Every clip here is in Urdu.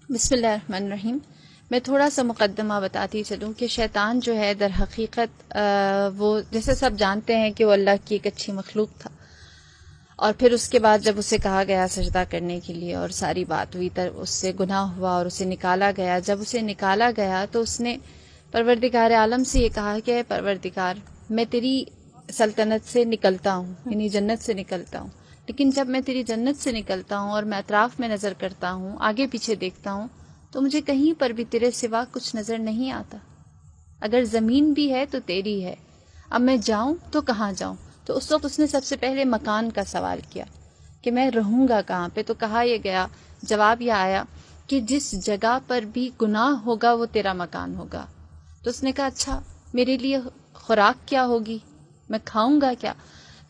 بسم اللہ الرحمن الرحیم۔ میں تھوڑا سا مقدمہ بتاتی چلوں کہ شیطان جو ہے در حقیقت وہ جیسے سب جانتے ہیں کہ وہ اللہ کی ایک اچھی مخلوق تھا، اور پھر اس کے بعد جب اسے کہا گیا سجدہ کرنے کے لیے اور ساری بات ہوئی تو اس سے گناہ ہوا اور اسے نکالا گیا۔ جب اسے نکالا گیا تو اس نے پروردگار عالم سے یہ کہا کہ اے پروردگار، میں تیری سلطنت سے نکلتا ہوں، یعنی جنت سے نکلتا ہوں، لیکن جب میں تیری جنت سے نکلتا ہوں اور میں اطراف میں نظر کرتا ہوں، آگے پیچھے دیکھتا ہوں، تو مجھے کہیں پر بھی تیرے سوا کچھ نظر نہیں آتا۔ اگر زمین بھی ہے تو تیری ہے، اب میں جاؤں تو کہاں جاؤں؟ تو اس وقت اس نے سب سے پہلے مکان کا سوال کیا کہ میں رہوں گا کہاں پہ؟ تو کہا یہ گیا، جواب یہ آیا کہ جس جگہ پر بھی گناہ ہوگا وہ تیرا مکان ہوگا۔ تو اس نے کہا اچھا میرے لیے خوراک کیا ہوگی، میں کھاؤں گا کیا؟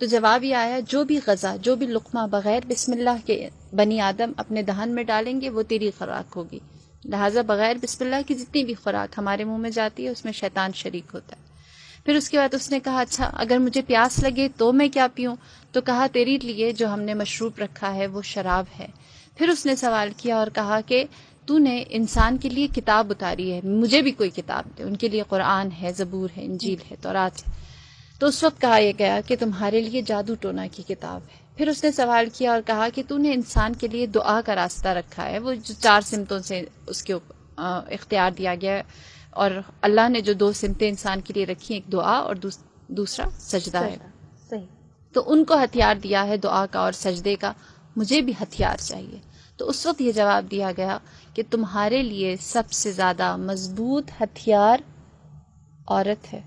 تو جواب یہ آیا جو بھی غذا، جو بھی لقمہ بغیر بسم اللہ کے بنی آدم اپنے دہن میں ڈالیں گے وہ تیری خوراک ہوگی۔ لہٰذا بغیر بسم اللہ کی جتنی بھی خوراک ہمارے منہ میں جاتی ہے اس میں شیطان شریک ہوتا ہے۔ پھر اس کے بعد اس نے کہا اچھا اگر مجھے پیاس لگے تو میں کیا پیوں؟ تو کہا تیری لیے جو ہم نے مشروب رکھا ہے وہ شراب ہے۔ پھر اس نے سوال کیا اور کہا کہ تو نے انسان کے لیے کتاب اتاری ہے، مجھے بھی کوئی کتاب دے۔ ان کے لیے قرآن ہے، زبور ہے، انجیل ہے، تورات ہے۔ تو اس وقت کہا یہ گیا کہ تمہارے لیے جادو ٹونا کی کتاب ہے۔ پھر اس نے سوال کیا اور کہا کہ تو نے انسان کے لیے دعا کا راستہ رکھا ہے، وہ جو 4 سمتوں سے اس کے اختیار دیا گیا ہے، اور اللہ نے جو 2 سمتیں انسان کے لیے رکھی، ایک دعا اور دوسرا سجدہ ہے، صحیح۔ تو ان کو ہتھیار دیا ہے دعا کا اور سجدے کا، مجھے بھی ہتھیار چاہیے۔ تو اس وقت یہ جواب دیا گیا کہ تمہارے لیے سب سے زیادہ مضبوط ہتھیار عورت ہے،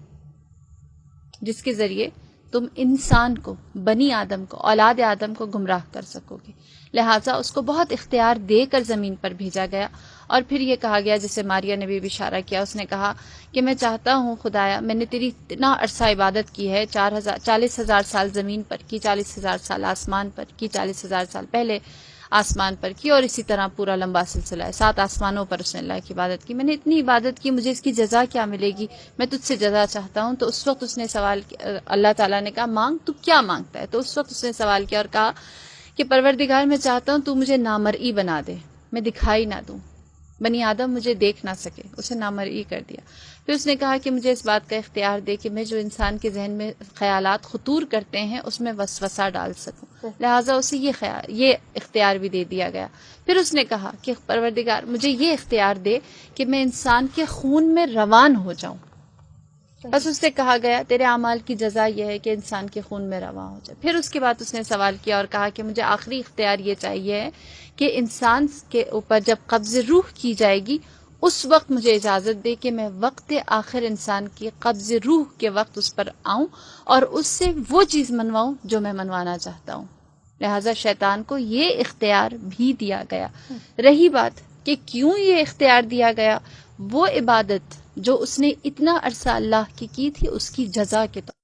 جس کے ذریعے تم انسان کو، بنی آدم کو، اولاد آدم کو گمراہ کر سکو گے۔ لہٰذا اس کو بہت اختیار دے کر زمین پر بھیجا گیا، اور پھر یہ کہا گیا جسے ماریہ نے بھی اشارہ کیا، اس نے کہا کہ میں چاہتا ہوں خدایا، میں نے تیری اتنا عرصہ عبادت کی ہے، 40,000 سال زمین پر کی، 40,000 سال آسمان پر کی، 40,000 سال پہلے آسمان پر کی، اور اسی طرح پورا لمبا سلسلہ ہے، 7 آسمانوں پر اس نے اللہ کی عبادت کی۔ میں نے اتنی عبادت کی، مجھے اس کی جزا کیا ملے گی؟ میں تجھ سے جزا چاہتا ہوں۔ تو اس وقت اس نے سوال کیا، اللہ تعالیٰ نے کہا مانگ، تو کیا مانگتا ہے؟ تو اس وقت اس نے سوال کیا اور کہا کہ پروردگار میں چاہتا ہوں تو مجھے نامرئی بنا دے، میں دکھائی نہ دوں، بنی آدم مجھے دیکھ نہ سکے، اسے نامرئی کر دیا۔ پھر اس نے کہا کہ مجھے اس بات کا اختیار دے کہ میں جو انسان کے ذہن میں خیالات خطور کرتے ہیں اس میں وسوسہ ڈال سکوں، لہٰذا اسے یہ اختیار بھی دے دیا گیا۔ پھر اس نے کہا کہ پروردگار مجھے یہ اختیار دے کہ میں انسان کے خون میں روان ہو جاؤں۔ بس اس سے کہا گیا تیرے اعمال کی جزا یہ ہے کہ انسان کے خون میں رواں ہو جائے۔ پھر اس کے بعد اس نے سوال کیا اور کہا کہ مجھے آخری اختیار یہ چاہیے کہ انسان کے اوپر جب قبض روح کی جائے گی اس وقت مجھے اجازت دے کہ میں وقت آخر انسان کی قبض روح کے وقت اس پر آؤں اور اس سے وہ چیز منواؤں جو میں منوانا چاہتا ہوں۔ لہٰذا شیطان کو یہ اختیار بھی دیا گیا۔ رہی بات کہ کیوں یہ اختیار دیا گیا، وہ عبادت جو اس نے اتنا عرصہ اللہ کی تھی اس کی جزا کے طور